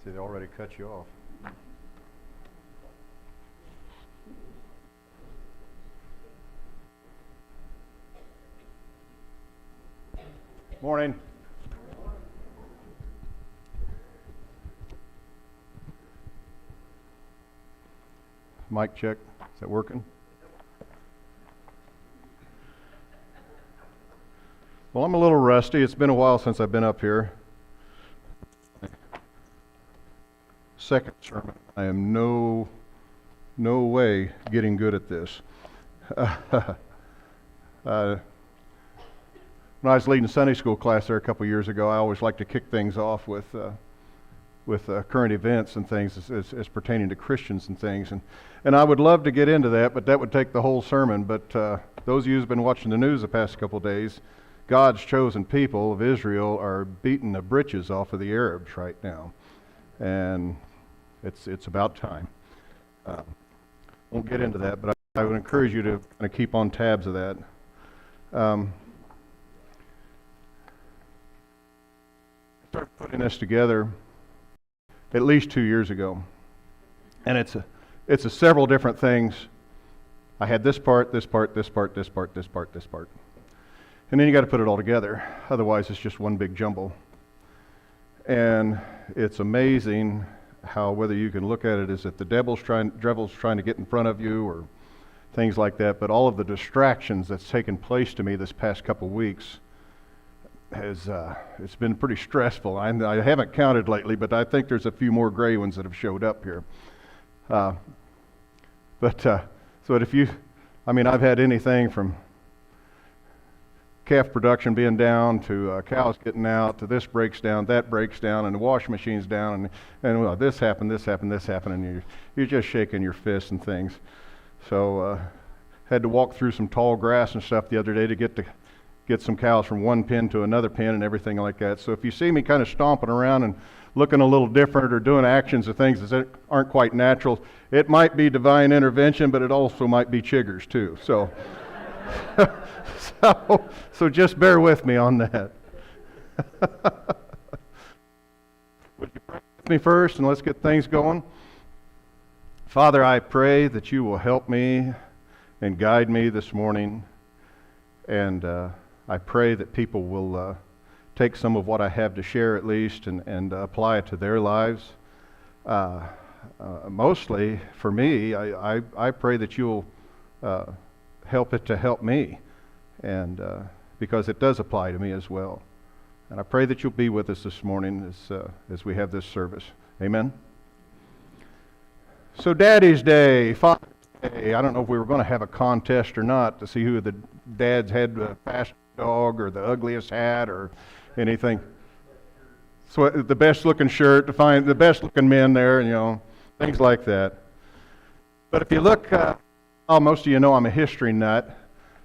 See, they already cut you off. Morning. Mic check. Is that working? Well, I'm a little rusty. It's been a while since I've been up here. Second sermon. I am no way getting good at this. When I was leading Sunday school class there a couple years ago, I always liked to kick things off with current events and things as pertaining to Christians and things. And I would love to get into that, but that would take the whole sermon. But those of you who've been watching the news the past couple of days, God's chosen people of Israel are beating the britches off of the Arabs right now. And it's about time. Won't get into that, but I would encourage you to kind of keep on tabs of that. I started putting this together at least 2 years ago, and it's a several different things. I had this part, this part, this part, this part, this part, this part, and then you got to put it all together. Otherwise, it's just one big jumble. And it's amazing how, whether you can look at it as if the devil's trying to get in front of you or things like that, but all of the distractions that's taken place to me this past couple of weeks has it's been pretty stressful. I haven't counted lately, but I think there's a few more gray ones that have showed up here. So if you, I've had anything from calf production being down to cows getting out to this breaks down, that breaks down, and the washing machine's down, and well, this happened, and you're just shaking your fists and things. So had to walk through some tall grass and stuff the other day to get some cows from one pen to another pen and everything like that. So if you see me kind of stomping around and looking a little different or doing actions or things that aren't quite natural, it might be divine intervention, but it also might be chiggers too. So, so just bear with me on that. Would you pray with me first, and let's get things going? Father, I pray that you will help me and guide me this morning, and I pray that people will take some of what I have to share at least and apply it to their lives. Mostly for me, I pray that you'll help it to help me, and because it does apply to me as well. And I pray that you'll be with us this morning as we have this service. Amen. So Daddy's Day, Father's Day. I don't know if we were going to have a contest or not to see who the dads had the fastest dog or the ugliest hat or anything. So the best looking shirt, to find the best looking men there, things like that. But if you look, most of you know I'm a history nut.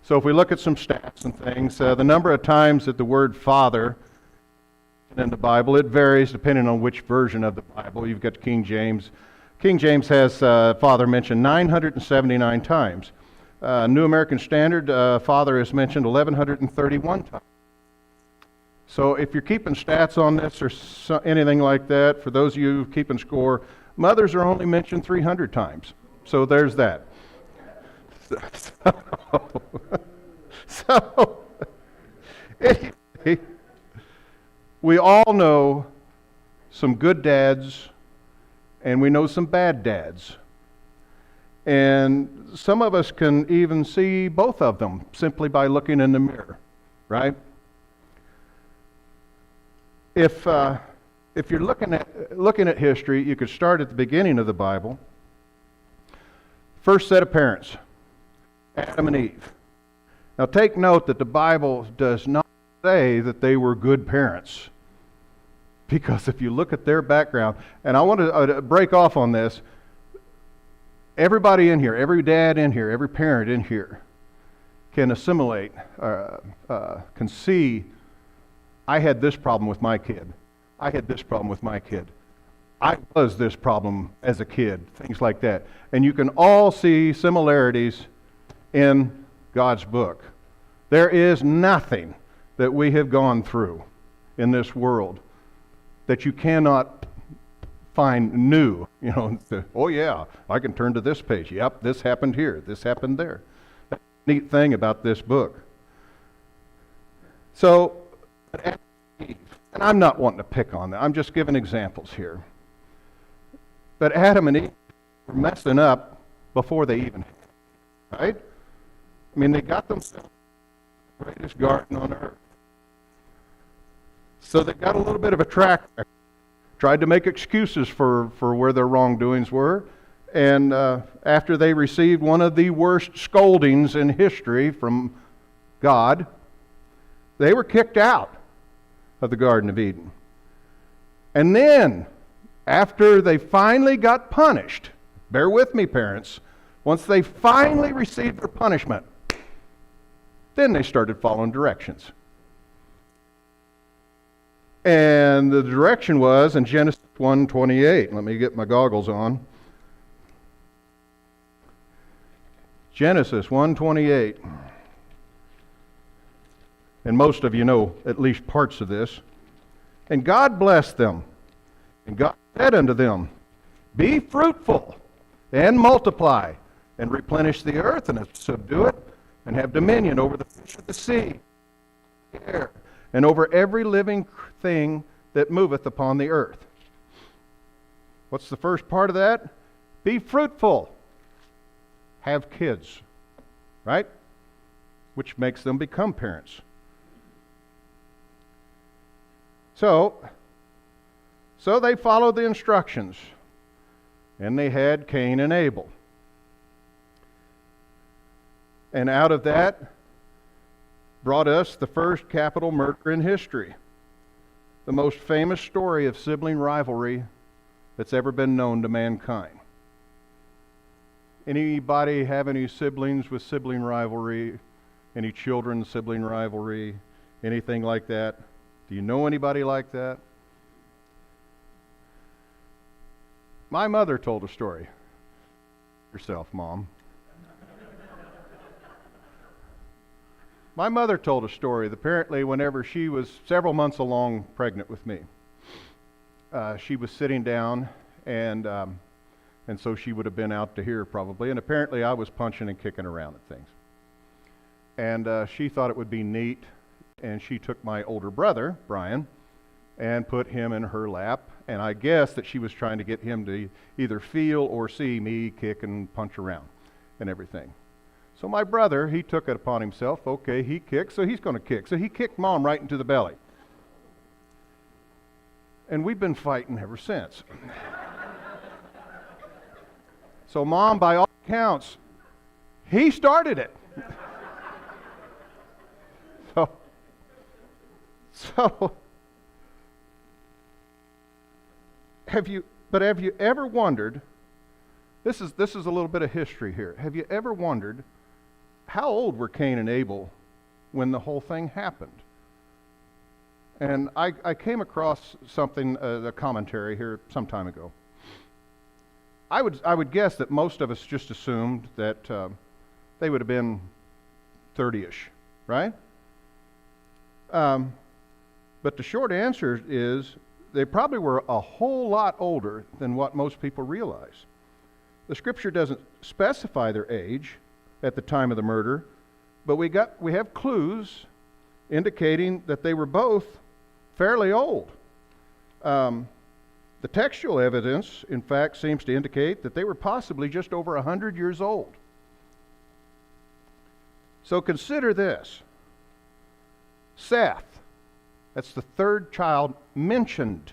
So if we look at some stats and things, the number of times that the word father in the Bible, it varies depending on which version of the Bible. You've got King James. King James has father mentioned 979 times. New American Standard, father is mentioned 1,131 times. So if you're keeping stats on this or anything like that, for those of you keeping score, mothers are only mentioned 300 times. So there's that. So anyway, we all know some good dads, and we know some bad dads. And some of us can even see both of them simply by looking in the mirror, right? If you're looking at history, you could start at the beginning of the Bible. First set of parents, Adam and Eve. Now take note that the Bible does not say that they were good parents, because if you look at their background, and I want to break off on this, everybody in here, every dad in here, every parent in here can assimilate, can see, I had this problem with my kid. I had this problem with my kid. I was this problem as a kid, things like that. And you can all see similarities in God's book. There is nothing that we have gone through in this world that you cannot find new, oh yeah, I can turn to this page. Yep, this happened here, this happened there. That's the neat thing about this book. So, and I'm not wanting to pick on them, I'm just giving examples here. But Adam and Eve were messing up before they even, right? I mean, they got themselves the greatest garden on earth. So they got a little bit of a track record. Tried to make excuses for where their wrongdoings were. And after they received one of the worst scoldings in history from God, they were kicked out of the Garden of Eden. And then, after they finally got punished, bear with me, parents, once they finally received their punishment, then they started following directions. And the direction was in Genesis 1:28. Let me get my goggles on. Genesis 1:28. And most of you know at least parts of this. And God blessed them. And God said unto them, be fruitful and multiply and replenish the earth and subdue it and have dominion over the fish of the sea, the air, and over every living thing that moveth upon the earth. What's the first part of that? Be fruitful. Have kids. Right? Which makes them become parents. So they followed the instructions. And they had Cain and Abel. And out of that brought us the first capital murder in history. The most famous story of sibling rivalry that's ever been known to mankind. Anybody have any siblings with sibling rivalry? Any children, sibling rivalry? Anything like that? Do you know anybody like that? My mother told a story. Yourself, Mom. My mother told a story that apparently whenever she was several months along pregnant with me, she was sitting down and so she would have been out to here probably, and apparently I was punching and kicking around at things. And she thought it would be neat, and she took my older brother, Brian, and put him in her lap, and I guess that she was trying to get him to either feel or see me kick and punch around and everything. So my brother, he took it upon himself. Okay, he kicked, so he's going to kick. So he kicked Mom right into the belly. And we've been fighting ever since. So Mom, by all accounts, he started it. So have you ever wondered, this is a little bit of history here. Have you ever wondered how old were Cain and Abel when the whole thing happened? And I came across something, a commentary here some time ago. I would guess that most of us just assumed that they would have been 30-ish, right? But the short answer is they probably were a whole lot older than what most people realize. The scripture doesn't specify their age at the time of the murder, but we have clues indicating that they were both fairly old. The textual evidence, in fact, seems to indicate that they were possibly just over 100 years old. So consider this. Seth, that's the third child mentioned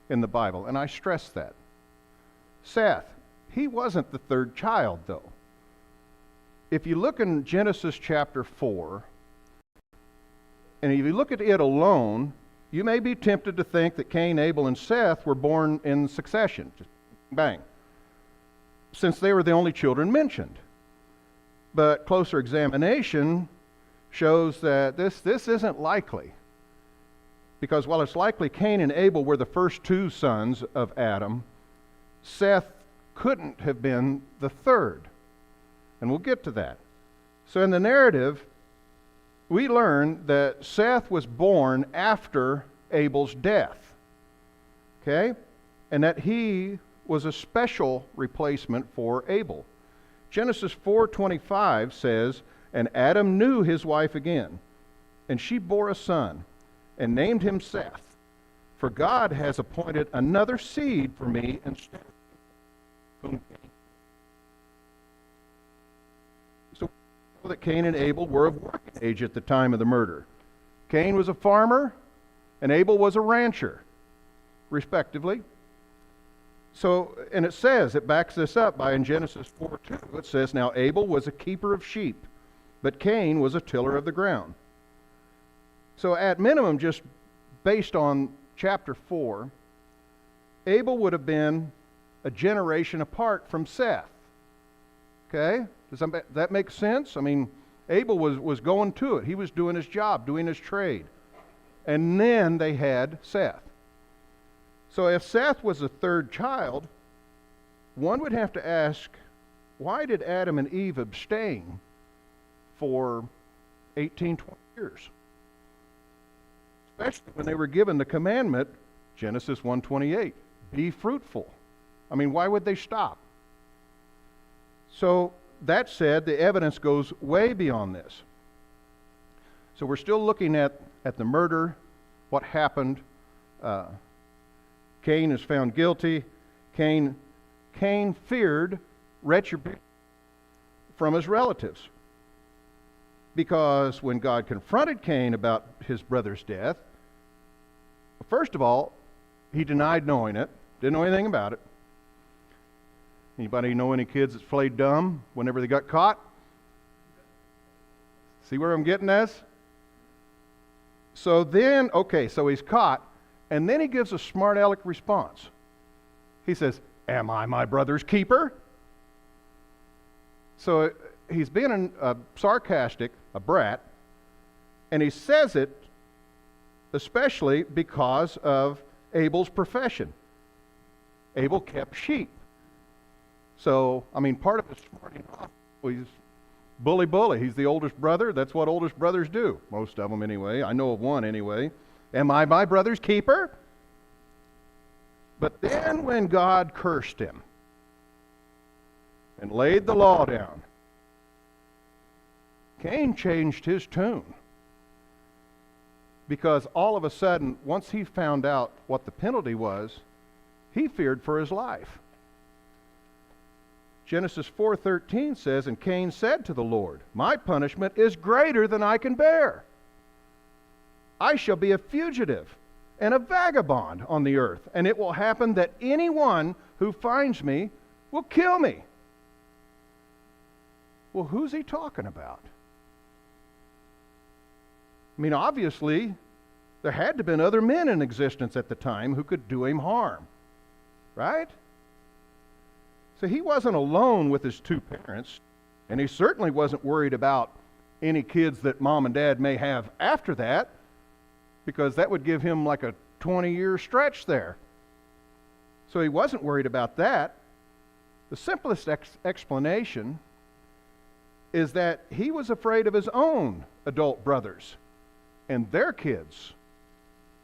in the Bible, and I stress that. Seth, he wasn't the third child, though. If you look in Genesis chapter 4, and if you look at it alone, you may be tempted to think that Cain, Abel, and Seth were born in succession. Just bang. Since they were the only children mentioned. But closer examination shows that this isn't likely. Because while it's likely Cain and Abel were the first two sons of Adam, Seth couldn't have been the third. And we'll get to that. So in the narrative, we learn that Seth was born after Abel's death. Okay? and that he was a special replacement for Abel. Genesis 4:25 says, "And Adam knew his wife again, and she bore a son, and named him Seth. For God has appointed another seed for me instead of Cain." So we know that Cain and Abel were of working age at the time of the murder. Cain was a farmer, and Abel was a rancher, respectively. So, and it says, it backs this up by in Genesis 4:2, it says, "Now Abel was a keeper of sheep, but Cain was a tiller of the ground." So at minimum, just based on chapter 4, Abel would have been a generation apart from Seth. Okay? Does that make sense? I mean, Abel was going to it. He was doing his job, doing his trade. And then they had Seth. So if Seth was the third child, one would have to ask, why did Adam and Eve abstain for 18, 20 years? Especially when they were given the commandment, Genesis 1:28, be fruitful. I mean, why would they stop? So that said, the evidence goes way beyond this. So we're still looking at the murder, what happened. Cain is found guilty. Cain feared retribution from his relatives. Because when God confronted Cain about his brother's death, first of all, he denied knowing it, didn't know anything about it. Anybody know any kids that played dumb whenever they got caught? See where I'm getting this? So then, okay, so he's caught, and then he gives a smart aleck response. He says, "Am I my brother's keeper?" So he's being sarcastic, a brat, and he says it especially because of Abel's profession. Abel kept sheep. So, I mean, part of his smarting off, he's bully. He's the oldest brother. That's what oldest brothers do. Most of them anyway. I know of one anyway. Am I my brother's keeper? But then when God cursed him and laid the law down, Cain changed his tune. Because all of a sudden, once he found out what the penalty was, he feared for his life. Genesis 4:13 says, "And Cain said to the Lord, my punishment is greater than I can bear. I shall be a fugitive and a vagabond on the earth, and it will happen that anyone who finds me will kill me." Well, who's he talking about? I mean, obviously, there had to have been other men in existence at the time who could do him harm, right? So he wasn't alone with his two parents, and he certainly wasn't worried about any kids that mom and dad may have after that, because that would give him like a 20-year stretch there. So he wasn't worried about that. The simplest explanation is that he was afraid of his own adult brothers and their kids,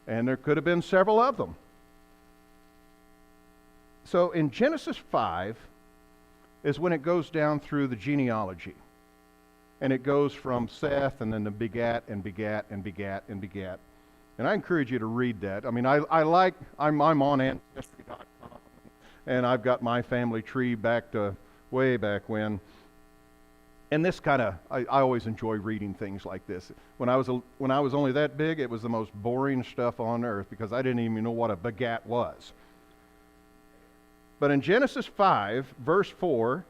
and there could have been several of them. So in Genesis 5 is when it goes down through the genealogy. And it goes from Seth and then the begat and begat and begat and begat. And I encourage you to read that. I mean, I'm on Ancestry.com, and I've got my family tree back to way back when. And this kind of, I always enjoy reading things like this. When I was only that big, it was the most boring stuff on earth because I didn't even know what a begat was. But in Genesis 5, verse 4,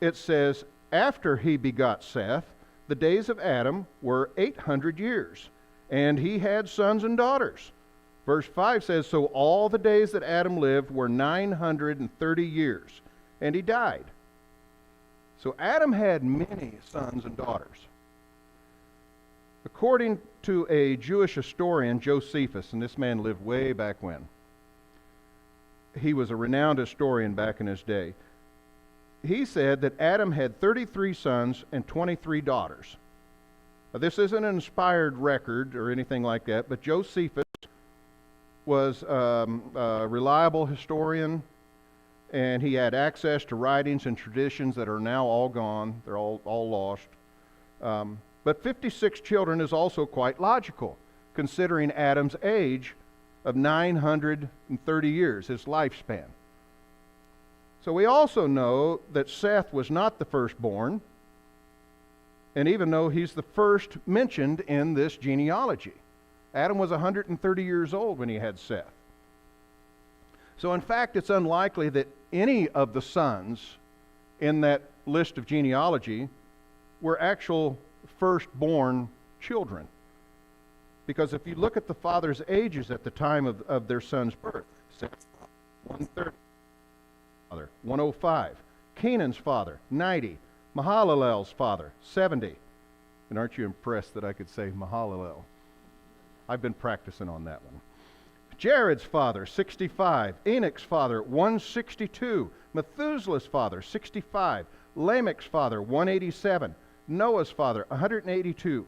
it says, "After he begot Seth, the days of Adam were 800 years, and he had sons and daughters." Verse 5 says, "So all the days that Adam lived were 930 years, and he died." So Adam had many sons and daughters. According to a Jewish historian, Josephus, and this man lived way back when, he was a renowned historian back in his day, he said that Adam had 33 sons and 23 daughters. Now, this isn't an inspired record or anything like that, but Josephus was a reliable historian, and he had access to writings and traditions that are now all gone. They're all lost. But 56 children is also quite logical, considering Adam's age of 930 years, his lifespan. So we also know that Seth was not the firstborn, and even though he's the first mentioned in this genealogy. Adam was 130 years old when he had Seth. So in fact, it's unlikely that any of the sons in that list of genealogy were actual firstborn children. Because if you look at the father's ages at the time of their son's birth, Seth, 130, father, 105. Canaan's father, 90. Mahalalel's father, 70. And aren't you impressed that I could say Mahalalel? I've been practicing on that one. Jared's father, 65. Enoch's father, 162. Methuselah's father, 65. Lamech's father, 187. Noah's father, 182.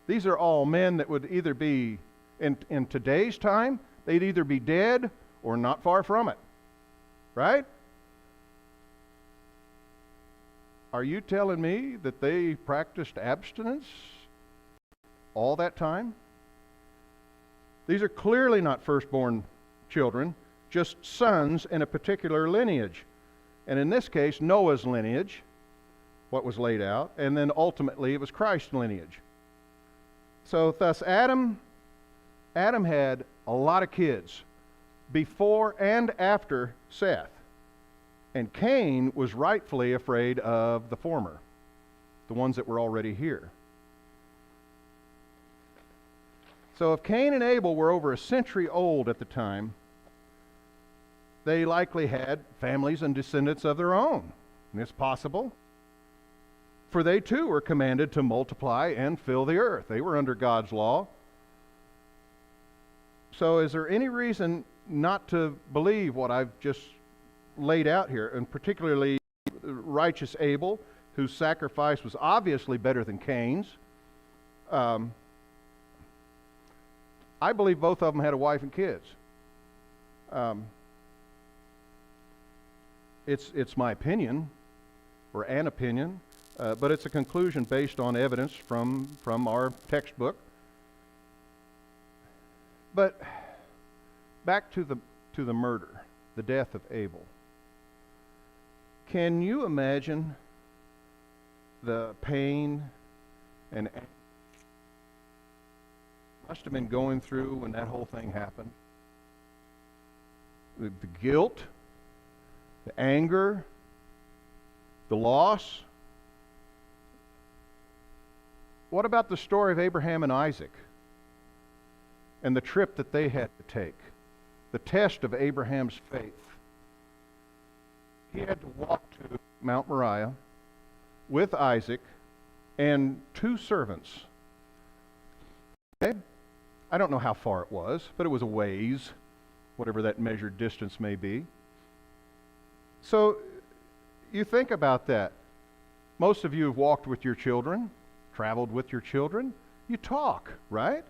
These are all men that would either be, in today's time, they'd either be dead or not far from it. Right? Are you telling me that they practiced abstinence all that time? These are clearly not firstborn children, just sons in a particular lineage. And in this case, Noah's lineage, what was laid out, and then ultimately it was Christ's lineage. So thus Adam had a lot of kids before and after Seth. And Cain was rightfully afraid of the former, the ones that were already here. So if Cain and Abel were over a century old at the time, they likely had families and descendants of their own. And it's possible. For they too were commanded to multiply and fill the earth. They were under God's law. So is there any reason not to believe what I've just laid out here, and particularly righteous Abel, whose sacrifice was obviously better than Cain's? I believe both of them had a wife and kids. It's my opinion, or an opinion, but it's a conclusion based on evidence from our textbook. But back to the murder, the death of Abel. Can you imagine the pain and must have been going through when that whole thing happened? The guilt, the anger, the loss. What about the story of Abraham and Isaac and the trip that they had to take? The test of Abraham's faith. He had to walk to Mount Moriah with Isaac and 2 servants. Okay? I don't know how far it was, but it was a ways, whatever that measured distance may be. So you think about that. Most of you have walked with your children, traveled with your children. You talk, right?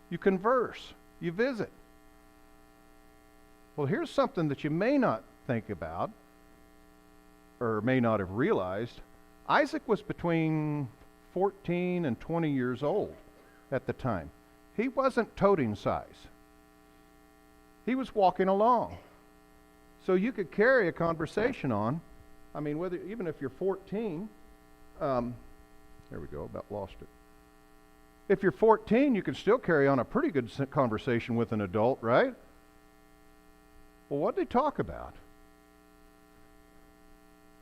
You converse, you visit. Well, here's something that you may not think about or may not have realized. Isaac was between 14 and 20 years old at the time. He wasn't toting size. He was walking along. So you could carry a conversation on. I mean, even if you're 14, there we go, about lost it. If you're 14, you can still carry on a pretty good conversation with an adult, right? Well, what did they talk about?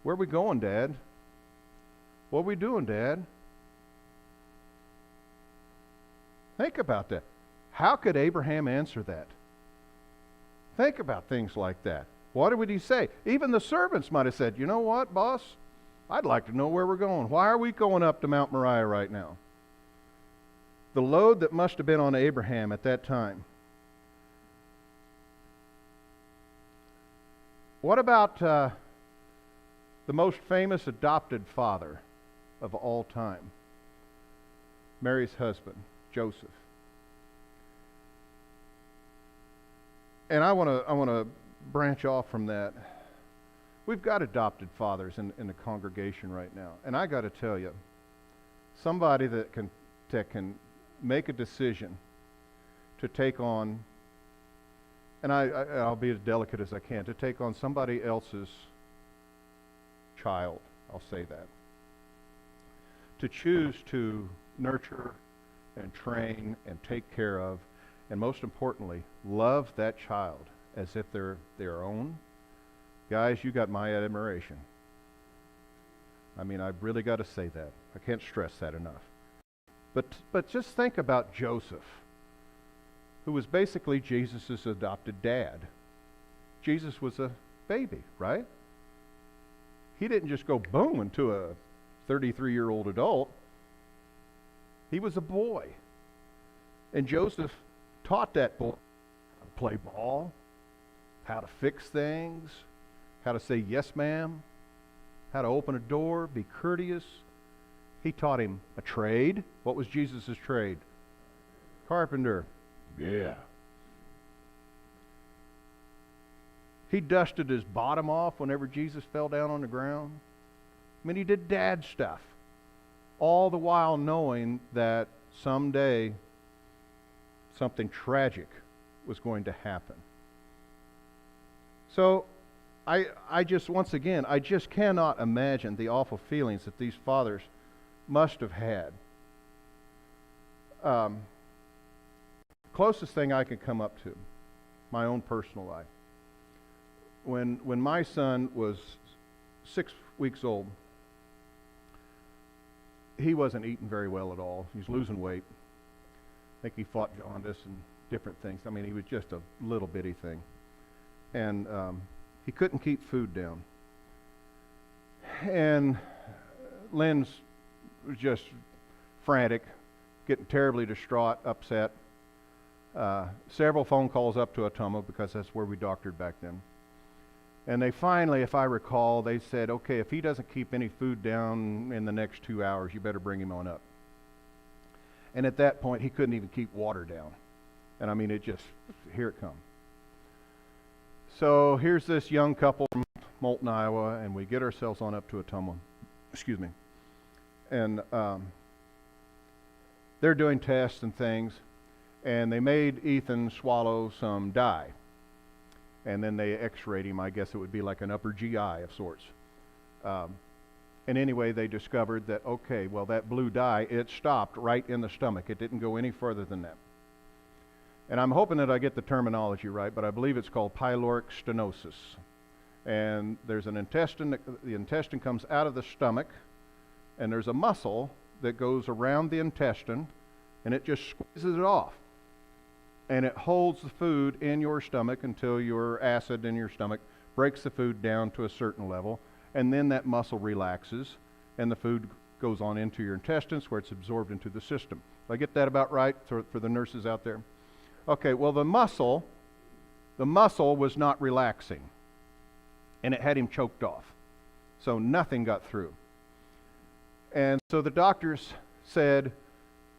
Where are we going, Dad? What are we doing, Dad? Think about that. How could Abraham answer that? Think about things like that. What would he say? Even the servants might have said, you know what, boss? I'd like to know where we're going. Why are we going up to Mount Moriah right now? The load that must have been on Abraham at that time. What about the most famous adopted father of all time? Mary's husband, Joseph. And I want to branch off from that. We've got adopted fathers in the congregation right now, and I got to tell you, somebody that can make a decision to take on, and I'll be as delicate as I can, to take on somebody else's child, I'll say that. To choose to nurture and train and take care of, and most importantly, love that child as if they're their own. Guys, you got my admiration. I mean, I've really got to say that. I can't stress that enough. But just think about Joseph, who was basically Jesus' adopted dad. Jesus was a baby, right? He didn't just go boom into a 33-year-old adult. He was a boy. And Joseph taught that boy how to play ball, how to fix things, how to say yes ma'am, how to open a door, be courteous. He taught him a trade. What was Jesus' trade? Carpenter. Yeah. He dusted his bottom off whenever Jesus fell down on the ground. I mean, he did dad stuff, all the while knowing that someday something tragic was going to happen. So I just, once again, I just cannot imagine the awful feelings that these fathers must have had. Closest thing I can come up to, my own personal life. When my son was 6 weeks old, he wasn't eating very well at all. He was losing weight. I think he fought jaundice and different things. I mean, he was just a little bitty thing. And he couldn't keep food down. And Lynn's was just frantic, getting terribly distraught, upset. Several phone calls up to Ottumwa, because that's where we doctored back then. And they finally, if I recall, they said, okay, if he doesn't keep any food down in the next 2 hours, you better bring him on up. And at that point, he couldn't even keep water down. And I mean, it just, here it comes. So here's this young couple from Moulton, Iowa, and we get ourselves on up to Ottumwa. Excuse me. And they're doing tests and things, and they made Ethan swallow some dye. And then they x-rayed him. I guess it would be like an upper GI of sorts. And anyway, they discovered that, okay, well, that blue dye, it stopped right in the stomach. It didn't go any further than that. And I'm hoping that I get the terminology right, but I believe it's called pyloric stenosis. And there's an intestine, the intestine comes out of the stomach, and there's a muscle that goes around the intestine, and it just squeezes it off. And it holds the food in your stomach until your acid in your stomach breaks the food down to a certain level, and then that muscle relaxes, and the food goes on into your intestines where it's absorbed into the system. Did I get that about right for the nurses out there? Okay, well, the muscle was not relaxing, and it had him choked off. So nothing got through. And so the doctors said,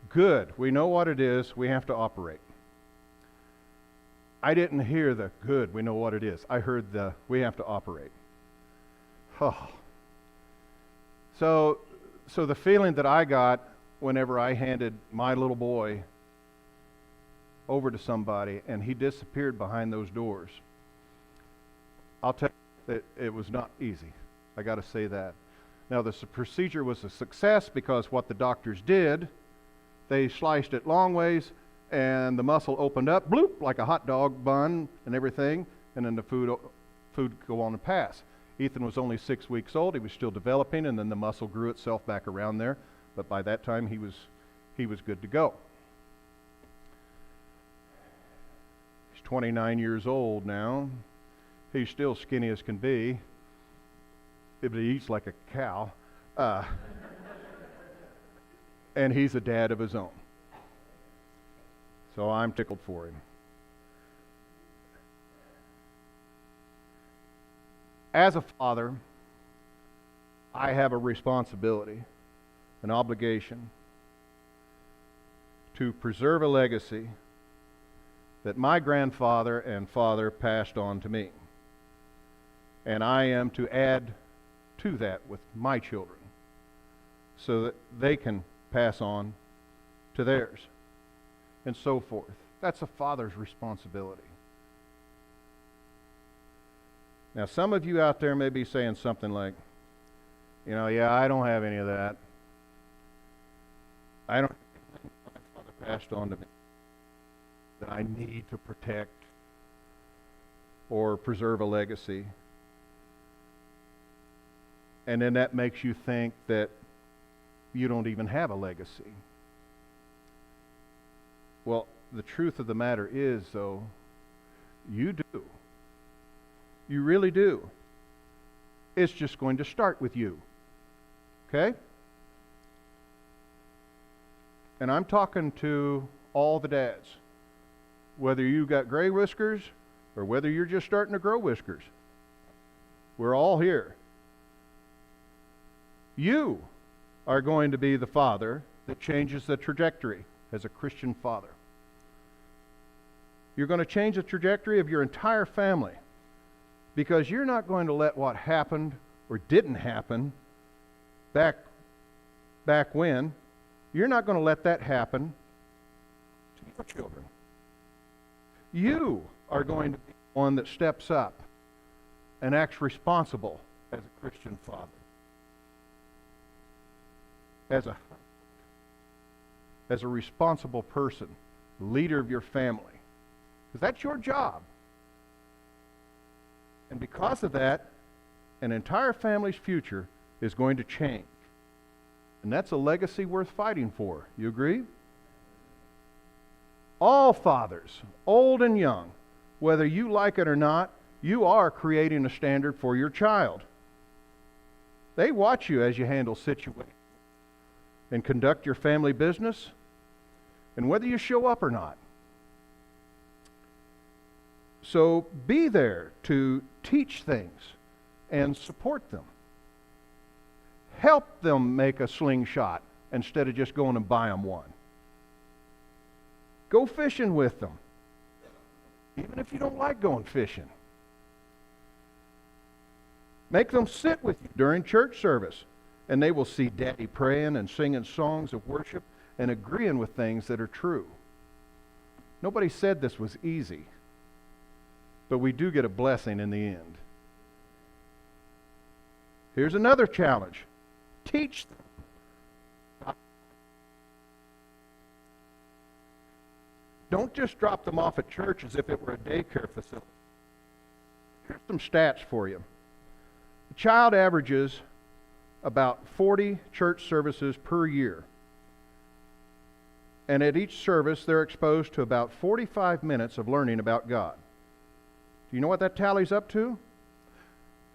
good, we know what it is, we have to operate. I didn't hear the good, we know what it is. I heard the we have to operate. Oh. So the feeling that I got whenever I handed my little boy over to somebody and he disappeared behind those doors, I'll tell you that it was not easy. I got to say that. Now the procedure was a success because what the doctors did, they sliced it long ways, and the muscle opened up, bloop, like a hot dog bun and everything, and then the food go on and pass. Ethan was only 6 weeks old. He was still developing, and then the muscle grew itself back around there. But by that time, he was good to go. He's 29 years old now. He's still skinny as can be. But he eats like a cow. And he's a dad of his own. So I'm tickled for him. As a father, I have a responsibility, an obligation to preserve a legacy that my grandfather and father passed on to me. And I am to add to that with my children so that they can pass on to theirs, and so forth. That's a father's responsibility. Now, some of you out there may be saying something like, yeah, I don't have any of that. I don't have anything my father passed on to me that I need to protect or preserve a legacy. And then that makes you think that you don't even have a legacy. Well, the truth of the matter is, though, you do. You really do. It's just going to start with you. Okay? And I'm talking to all the dads. Whether you got gray whiskers or whether you're just starting to grow whiskers. We're all here. You are going to be the father that changes the trajectory as a Christian father. You're going to change the trajectory of your entire family because you're not going to let what happened or didn't happen back when, you're not going to let that happen to your children. You are going to be the one that steps up and acts responsible as a Christian father. As a responsible person, leader of your family. Because that's your job. And because of that, an entire family's future is going to change. And that's a legacy worth fighting for. You agree? All fathers, old and young, whether you like it or not, you are creating a standard for your child. They watch you as you handle situations and conduct your family business, and whether you show up or not. So be there to teach things and support them. Help them make a slingshot instead of just going and buy them one. Go fishing with them, even if you don't like going fishing. Make them sit with you during church service, and they will see Daddy praying and singing songs of worship and agreeing with things that are true. Nobody said this was easy, but we do get a blessing in the end. Here's another challenge. Teach them. Don't just drop them off at church as if it were a daycare facility. Here's some stats for you. The child averages about 40 church services per year. And at each service, they're exposed to about 45 minutes of learning about God. Do you know what that tallies up to?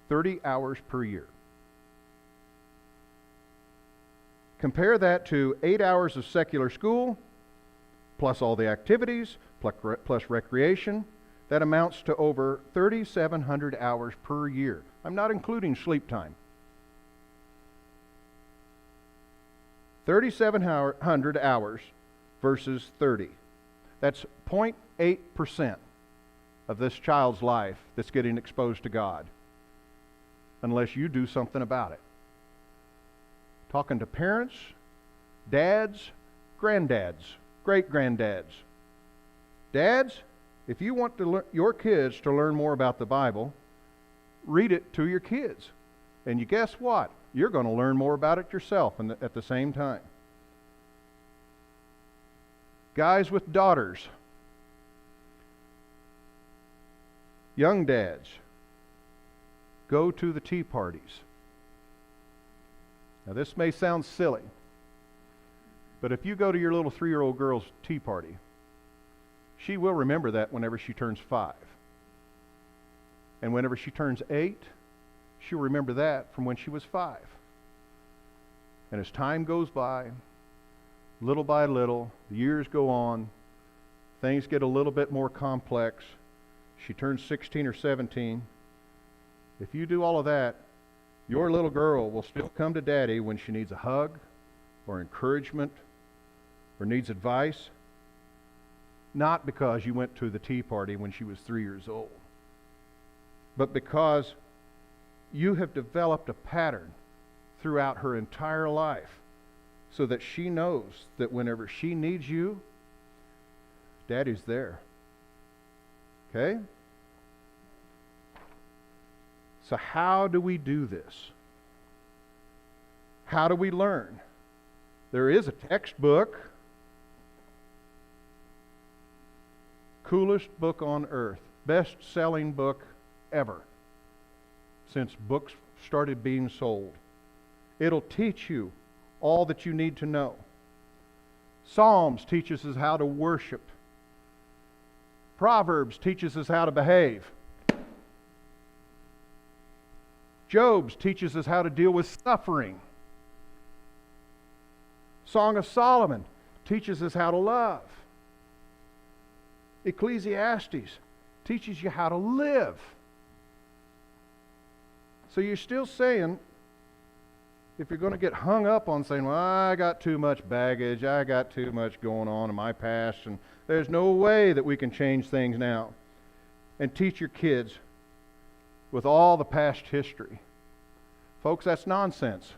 30 hours per year. Compare that to 8 hours of secular school, plus all the activities, plus recreation. That amounts to over 3,700 hours per year. I'm not including sleep time. 3,700 hours versus 30. That's 0.8% of this child's life that's getting exposed to God, unless you do something about it. Talking to parents, dads, granddads, great-granddads. Dads, if you want your kids to learn more about the Bible, read it to your kids. And you guess what? You're going to learn more about it yourself at the same time. Guys with daughters, young dads, go to the tea parties. Now this may sound silly, but if you go to your little 3-year-old girl's tea party, she will remember that whenever she turns 5. And whenever she turns 8, she'll remember that from when she was 5. And as time goes by, little by little, the years go on, things get a little bit more complex. She turns 16 or 17. If you do all of that, your little girl will still come to Daddy when she needs a hug or encouragement or needs advice. not because you went to the tea party when she was 3 years old, but because you have developed a pattern throughout her entire life so that she knows that whenever she needs you, Daddy's there. Okay? So how do we do this? How do we learn? There is a textbook. Coolest book on earth. Best-selling book ever since books started being sold. It'll teach you all that you need to know. Psalms teaches us how to worship. Proverbs teaches us how to behave. Job teaches us how to deal with suffering. Song of Solomon teaches us how to love. Ecclesiastes teaches you how to live. So you're still saying, if you're going to get hung up on saying, well, I got too much baggage, I got too much going on in my past, and there's no way that we can change things now, and teach your kids with all the past history. Folks, that's nonsense.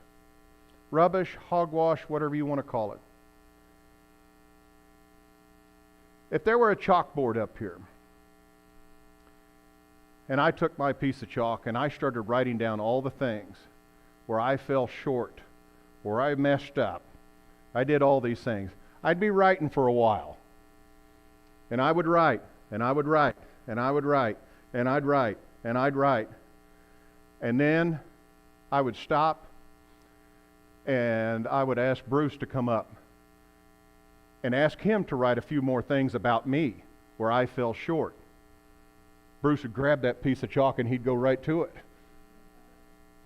Rubbish, hogwash, whatever you want to call it. If there were a chalkboard up here, and I took my piece of chalk and I started writing down all the things where I fell short, where I messed up, I did all these things, I'd be writing for a while. And I would write, and I would write, and I would write, and I'd write, and I'd write. And then I would stop, and I would ask Bruce to come up and ask him to write a few more things about me where I fell short. Bruce would grab that piece of chalk and he'd go right to it.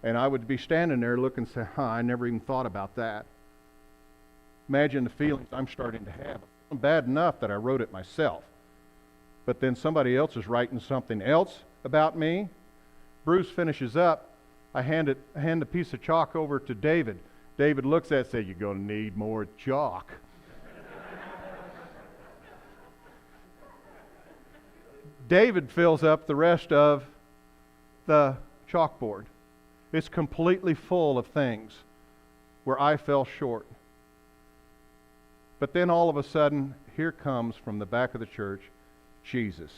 And I would be standing there looking and say, I never even thought about that. Imagine the feelings I'm starting to have. It's bad enough that I wrote it myself. But then somebody else is writing something else about me. Bruce finishes up. I hand the piece of chalk over to David. David looks at it and says, you're going to need more chalk. David fills up the rest of the chalkboard. It's completely full of things where I fell short. But then all of a sudden, here comes from the back of the church, Jesus.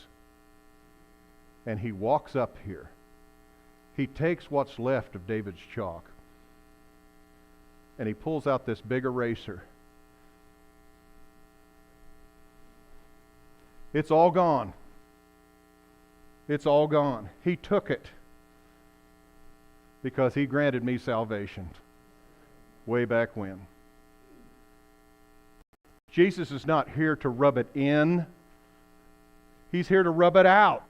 And he walks up here. He takes what's left of David's chalk and he pulls out this big eraser. It's all gone. It's all gone. He took it because he granted me salvation way back when. Jesus is not here to rub it in. He's here to rub it out.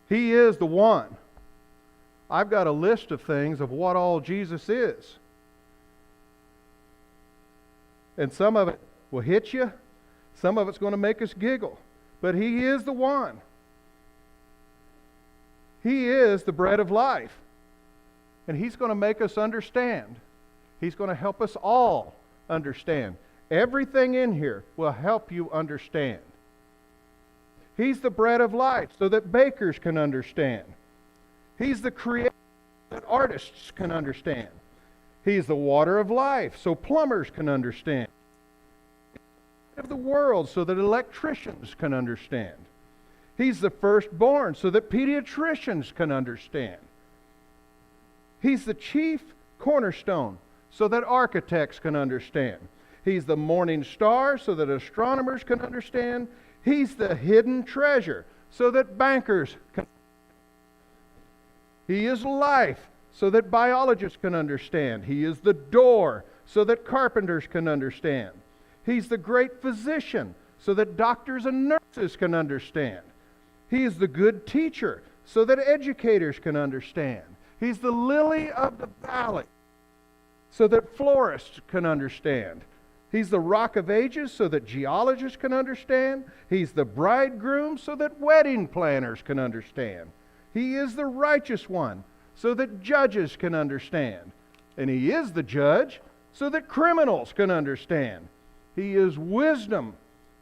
He is the one. I've got a list of things of what all Jesus is. And some of it will hit you. Some of it's going to make us giggle. But He is the one. He is the bread of life. And He's going to make us understand. He's going to help us all understand. Everything in here will help you understand. He's the bread of life so that bakers can understand. He's the creator that artists can understand. He's the water of life so plumbers can understand. Of the world so that electricians can understand. He's the firstborn so that pediatricians can understand. He's the chief cornerstone so that architects can understand. He's the morning star so that astronomers can understand. He's the hidden treasure so that bankers can. He is life so that biologists can understand. He is the door so that carpenters can understand. He's the great physician so that doctors and nurses can understand. He is the good teacher so that educators can understand. He's the lily of the valley so that florists can understand. He's the rock of ages so that geologists can understand. He's the bridegroom so that wedding planners can understand. He is the righteous one so that judges can understand. And He is the judge so that criminals can understand. He is wisdom,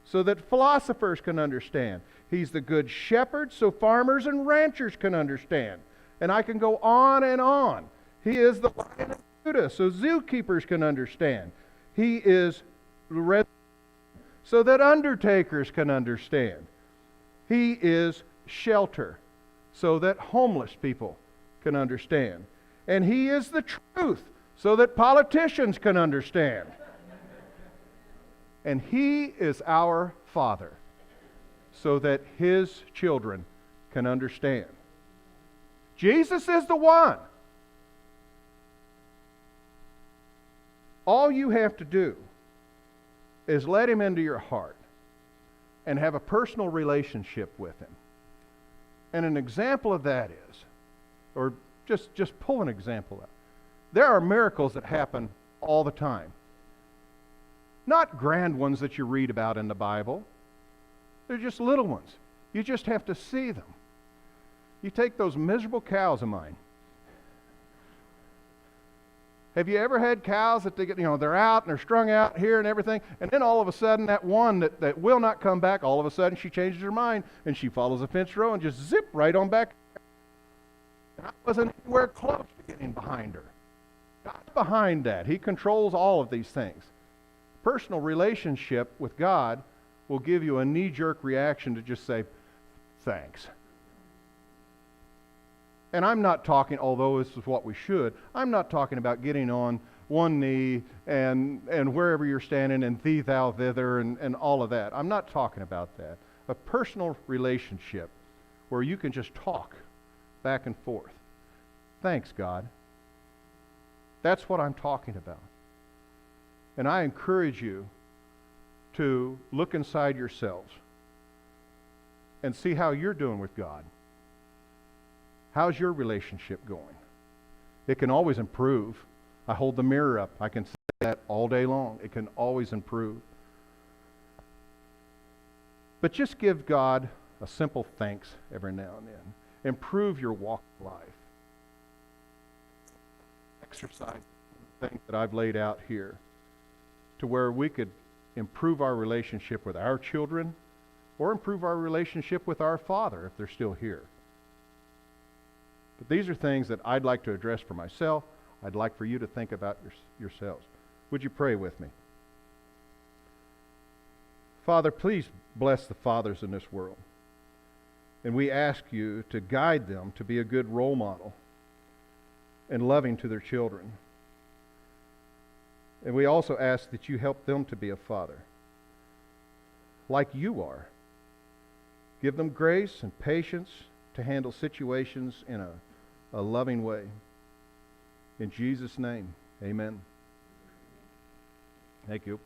so that philosophers can understand. He's the good shepherd, so farmers and ranchers can understand. And I can go on and on. He is the Lion of Judah, so zookeepers can understand. He is the red, so that undertakers can understand. He is shelter, so that homeless people can understand. And He is the truth, so that politicians can understand. And He is our Father, so that His children can understand. Jesus is the one. All you have to do is let Him into your heart and have a personal relationship with Him. And an example of that is, or just pull an example out. There are miracles that happen all the time. Not grand ones that you read about in the Bible. They're just little ones. You just have to see them. You take those miserable cows of mine. Have you ever had cows that they're out and they're strung out here and everything, and then all of a sudden that one that will not come back, all of a sudden she changes her mind and she follows a fence row and just zip right on back. And I wasn't anywhere close to getting behind her. God's behind that. He controls all of these things. Personal relationship with God will give you a knee-jerk reaction to just say, thanks. And I'm not talking, although this is what we should, I'm not talking about getting on one knee and wherever you're standing and thee, thou, thither, and all of that. I'm not talking about that. A personal relationship where you can just talk back and forth. Thanks, God. That's what I'm talking about. And I encourage you to look inside yourselves and see how you're doing with God. How's your relationship going? It can always improve. I hold the mirror up. I can say that all day long. It can always improve. But just give God a simple thanks every now and then. Improve your walk of life. Exercise the things that I've laid out here to where we could improve our relationship with our children or improve our relationship with our Father if they're still here. But these are things that I'd like to address for myself. I'd like for you to think about yourselves. Would you pray with me? Father, please bless the fathers in this world. And we ask you to guide them to be a good role model and loving to their children. And we also ask that you help them to be a father like you are. Give them grace and patience to handle situations in a loving way. In Jesus' name, amen. Thank you.